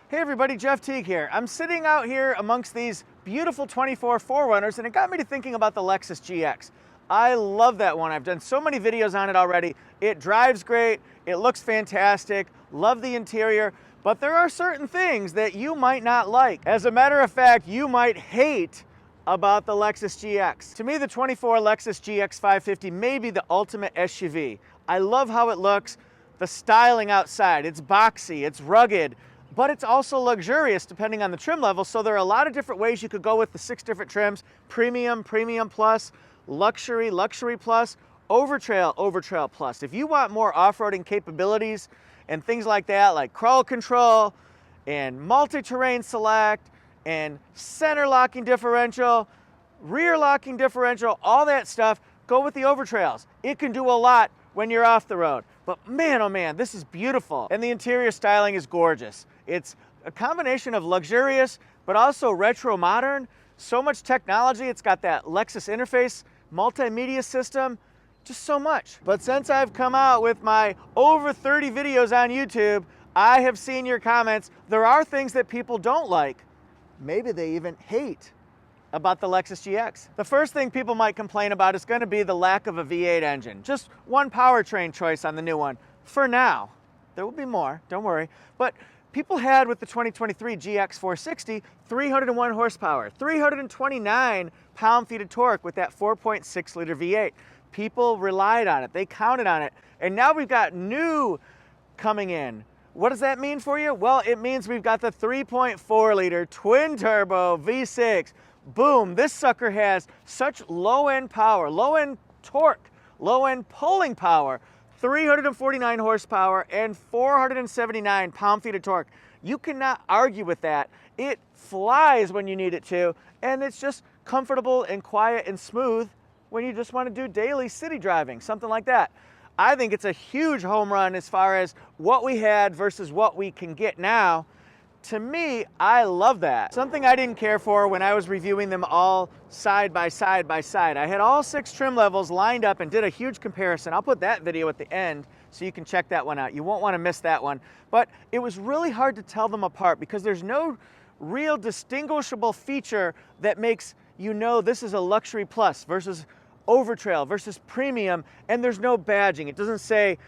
Hey everybody, Jeff Teague here. I'm sitting out here amongst these beautiful 24 4Runners and it got me to thinking about the Lexus GX. I love that one. I've done so many videos on it already. It drives great, it looks fantastic, love the interior, but there are certain things that you might not like. As a matter of fact, you might hate about the Lexus GX. To me, the 24 Lexus GX 550 may be the ultimate SUV. I love how it looks, the styling outside, it's boxy, it's rugged, but it's also luxurious depending on the trim level. So there are a lot of different ways you could go with the 6 different trims: premium, premium plus, luxury, luxury plus, overtrail, overtrail plus. If you want more off-roading capabilities and things like that, like crawl control and multi-terrain select and center locking differential, rear locking differential, all that stuff, go with the overtrails. It can do a lot when you're off the road. But man, oh man, this is beautiful. And the interior styling is gorgeous. It's a combination of luxurious, but also retro modern. So much technology. It's got that Lexus interface, multimedia system, just so much. But since I've come out with my over 30 videos on YouTube, I have seen your comments. There are things that people don't like. Maybe they even hate about the Lexus GX. The first thing people might complain about is going to be the lack of a V8 engine. Just one powertrain choice on the new one. For now. There will be more, don't worry. But people had with the 2023 GX 460, 301 horsepower, 329 pound-feet of torque with that 4.6 liter V8. People relied on it, they counted on it. And now we've got new coming in. What does that mean for you? Well, it means we've got the 3.4 liter twin turbo V6. Boom, this sucker has such low-end power, low-end torque, low-end pulling power, 349 horsepower and 479 pound-feet of torque. You cannot argue with that. It flies when you need it to, and it's just comfortable and quiet and smooth when you just want to do daily city driving, something like that. I think it's a huge home run as far as what we had versus what we can get now. To me, I love that. Something I didn't care for when I was reviewing them all side by side by side. I had all 6 trim levels lined up and did a huge comparison. I'll put that video at the end so you can check that one out. You won't want to miss that one. But it was really hard to tell them apart because there's no real distinguishable feature that makes you know this is a luxury plus versus overtrail versus premium, and there's no badging. It doesn't say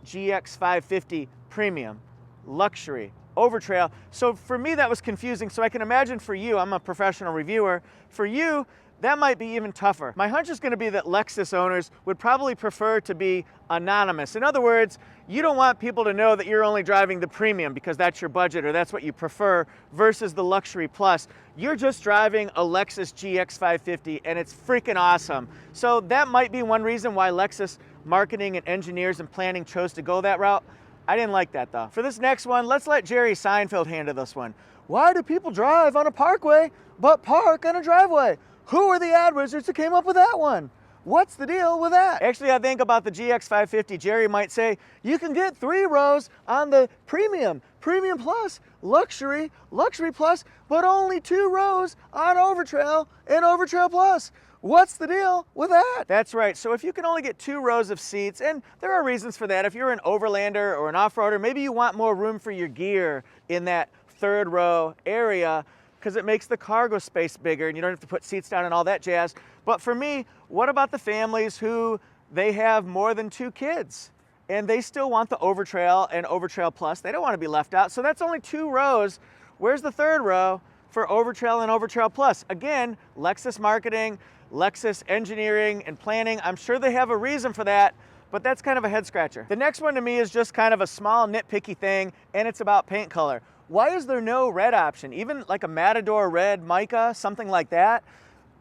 GX 550 premium, luxury, overtrail. So for me that was confusing. So I can imagine for you, I'm a professional reviewer, for you that might be even tougher. My hunch is going to be that Lexus owners would probably prefer to be anonymous. In other words, you don't want people to know that you're only driving the premium because that's your budget or that's what you prefer versus the luxury plus. You're just driving a Lexus GX 550 and it's freaking awesome. So that might be one reason why Lexus marketing and engineers and planning chose to go that route. I didn't like that though. For this next one, let's let Jerry Seinfeld handle this one. Why do people drive on a parkway but park on a driveway? Who are the ad wizards who came up with that one? What's the deal with that? Actually, I think about the GX 550, Jerry might say, you can get 3 rows on the premium, premium plus, luxury, luxury plus, but only 2 rows on overtrail and overtrail plus. What's the deal with that? That's right. So if you can only get 2 rows of seats, and there are reasons for that. If you're an overlander or an off-roader, maybe you want more room for your gear in that 3rd row area because it makes the cargo space bigger and you don't have to put seats down and all that jazz. But for me, what about the families who they have more than 2 kids and they still want the overtrail and overtrail plus? They don't want to be left out. So that's only 2 rows. Where's the 3rd row for overtrail and overtrail plus? Again, Lexus marketing, Lexus engineering and planning. I'm sure they have a reason for that, but that's kind of a head scratcher. The next one to me is just kind of a small nitpicky thing, and it's about paint color. Why is there no red option? Even like a Matador red mica, something like that.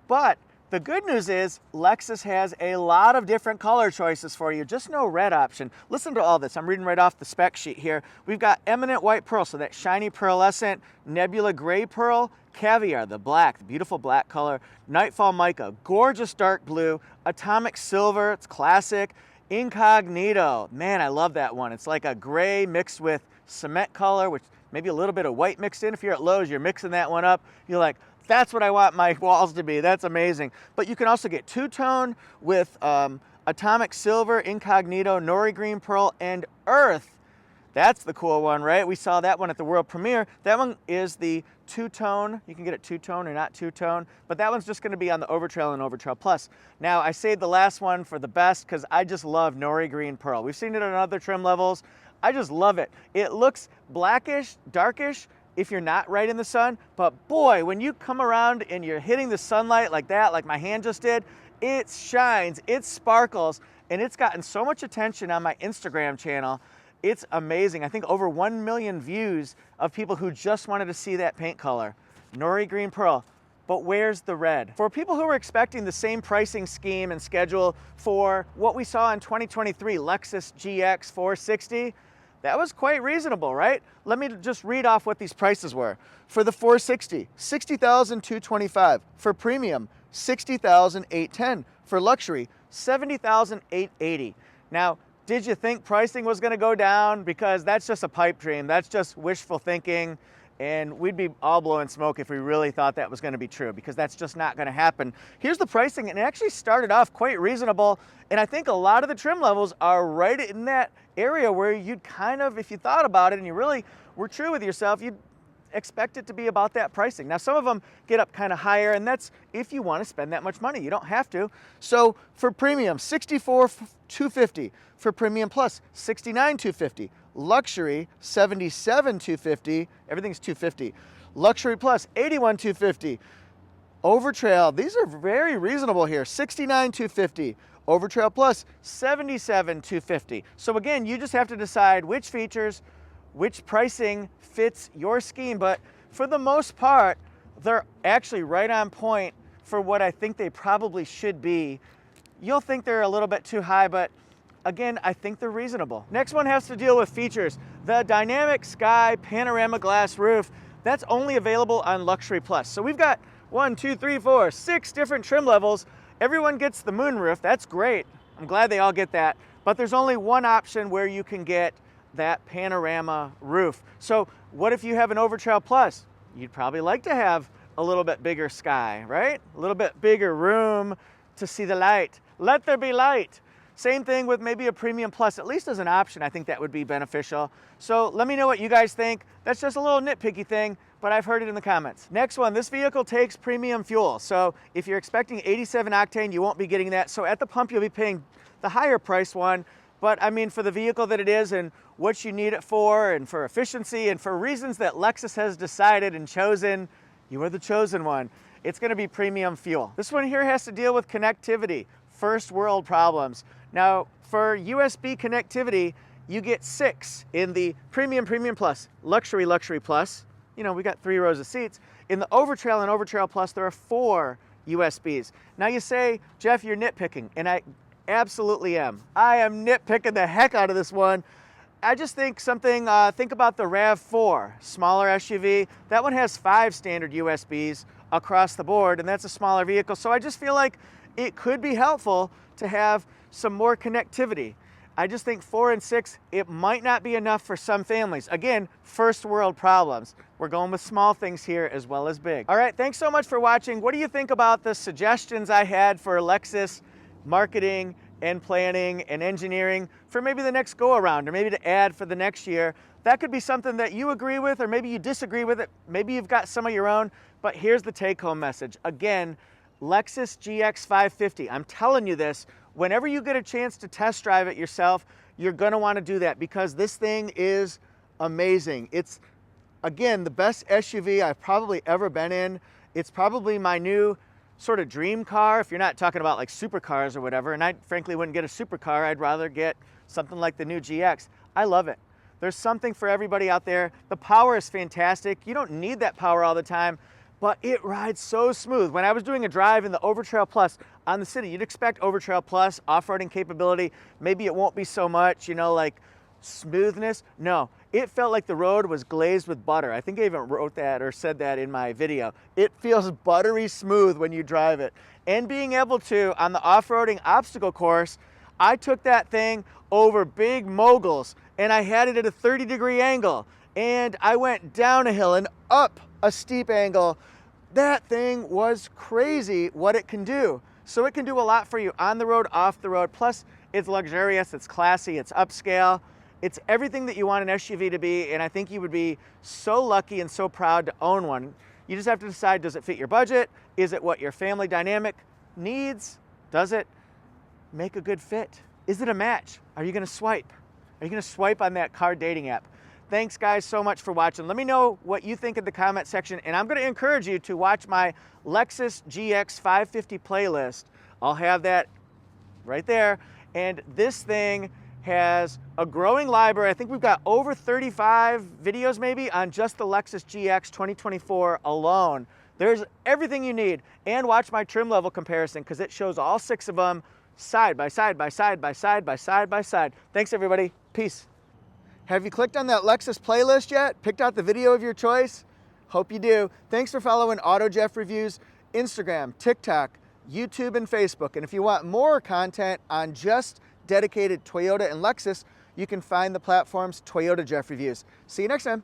But the good news is Lexus has a lot of different color choices for you, just no red option. Listen to all this. I'm reading right off the spec sheet here. We've got eminent white pearl, so that shiny pearlescent, nebula gray pearl, caviar, the black, the beautiful black color, nightfall mica, gorgeous dark blue, atomic silver, it's classic, incognito. Man, I love that one. It's like a gray mixed with cement color, which maybe a little bit of white mixed in. If you're at Lowe's, you're mixing that one up. You're like, that's what I want my walls to be. That's amazing. But you can also get two-tone with atomic silver, incognito, nori green pearl, and earth. That's the cool one, right? We saw that one at the world premiere. That one is the two-tone. You can get it two-tone or not two-tone, but that one's just gonna be on the Overtrail and Overtrail Plus. Now, I saved the last one for the best because I just love Nori Green Pearl. We've seen it on other trim levels. I just love it. It looks blackish, darkish if you're not right in the sun, but boy, when you come around and you're hitting the sunlight like that, like my hand just did, it shines, it sparkles, and it's gotten so much attention on my Instagram channel. It's amazing. I think over 1 million views of people who just wanted to see that paint color. Nori Green Pearl. But where's the red? For people who are expecting the same pricing scheme and schedule for what we saw in 2023 Lexus GX 460, that was quite reasonable, right? Let me just read off what these prices were. For the 460, $60,225. For premium, $60,810. For luxury, $70,880. Now, did you think pricing was gonna go down? Because that's just a pipe dream. That's just wishful thinking. And we'd be all blowing smoke if we really thought that was gonna be true, because that's just not gonna happen. Here's the pricing, and it actually started off quite reasonable. And I think a lot of the trim levels are right in that area where you'd kind of, if you thought about it and you really were true with yourself, you'd expect it to be about that pricing. Now, some of them get up kind of higher, and that's if you want to spend that much money. You don't have to. So for premium, $64,250. For premium plus, $69,250. Luxury, $77,250. Everything's $250. Luxury plus, $81,250. Overtrail, these are very reasonable here. $69,250. Overtrail plus, $77,250. So again, you just have to decide which features, which pricing fits your scheme, but for the most part, they're actually right on point for what I think they probably should be. You'll think they're a little bit too high, but again, I think they're reasonable. Next one has to deal with features. The Dynamic Sky Panorama Glass Roof, that's only available on Luxury Plus. So we've got 6 different trim levels. Everyone gets the moonroof, that's great. I'm glad they all get that, but there's only one option where you can get that panorama roof. So what if you have an Overtrail Plus? You'd probably like to have a little bit bigger sky, right? A little bit bigger room to see the light. Let there be light. Same thing with maybe a Premium Plus, at least as an option. I think that would be beneficial. So let me know what you guys think. That's just a little nitpicky thing, but I've heard it in the comments. Next one, this vehicle takes premium fuel. So if you're expecting 87 octane, you won't be getting that. So at the pump, you'll be paying the higher price one. But I mean, for the vehicle that it is and what you need it for, and for efficiency, and for reasons that Lexus has decided and chosen, you are the chosen one. It's gonna be premium fuel. This one here has to deal with connectivity, first world problems. Now, for USB connectivity, you get 6 in the Premium, Premium Plus, Luxury, Luxury Plus. You know, we got 3 rows of seats. In the Overtrail and Overtrail Plus, there are 4 USBs. Now you say, Jeff, you're nitpicking, and I absolutely am. I am nitpicking the heck out of this one. I just think something, think about the RAV4, smaller SUV. That one has 5 standard USBs across the board, and that's a smaller vehicle. So I just feel like it could be helpful to have some more connectivity. I just think 4 and 6, it might not be enough for some families. Again, first world problems. We're going with small things here as well as big. All right, thanks so much for watching. What do you think about the suggestions I had for Lexus marketing and planning and engineering for maybe the next go around, or maybe to add for the next year? That could be something that you agree with, or maybe you disagree with it. Maybe you've got some of your own, but here's the take home message. Again, Lexus GX 550, I'm telling you this, whenever you get a chance to test drive it yourself, you're gonna wanna do that, because this thing is amazing. It's, again, the best SUV I've probably ever been in. It's probably my new sort of dream car, if you're not talking about like supercars or whatever, and I frankly wouldn't get a supercar. I'd rather get something like the new GX. I love it. There's something for everybody out there. The power is fantastic. You don't need that power all the time, but it rides so smooth. When I was doing a drive in the Overtrail Plus on the city, you'd expect Overtrail Plus off-roading capability. Maybe it won't be so much, you know, like smoothness. No, it felt like the road was glazed with butter. I think I even wrote that or said that in my video. It feels buttery smooth when you drive it. And being able to, on the off-roading obstacle course, I took that thing over big moguls, and I had it at a 30-degree angle, and I went down a hill and up a steep angle. That thing was crazy what it can do. So it can do a lot for you on the road, off the road. Plus, it's luxurious, it's classy, it's upscale. It's everything that you want an SUV to be, and I think you would be so lucky and so proud to own one. You just have to decide, does it fit your budget? Is it what your family dynamic needs? Does it make a good fit? Is it a match? Are you gonna swipe? Are you gonna swipe on that car dating app? Thanks guys so much for watching. Let me know what you think in the comment section, and I'm gonna encourage you to watch my Lexus GX 550 playlist. I'll have that right there. And this thing has a growing library. I think we've got over 35 videos maybe on just the Lexus GX 2024 alone. There's everything you need. And watch my trim level comparison because it shows all 6 of them side by side by side by side by side by side. Thanks everybody, peace. Have you clicked on that Lexus playlist yet? Picked out the video of your choice? Hope you do. Thanks for following AutoJeff Reviews, Instagram, TikTok, YouTube, and Facebook. And if you want more content on just dedicated Toyota and Lexus, you can find the platforms Toyota Jeff Reviews. See you next time.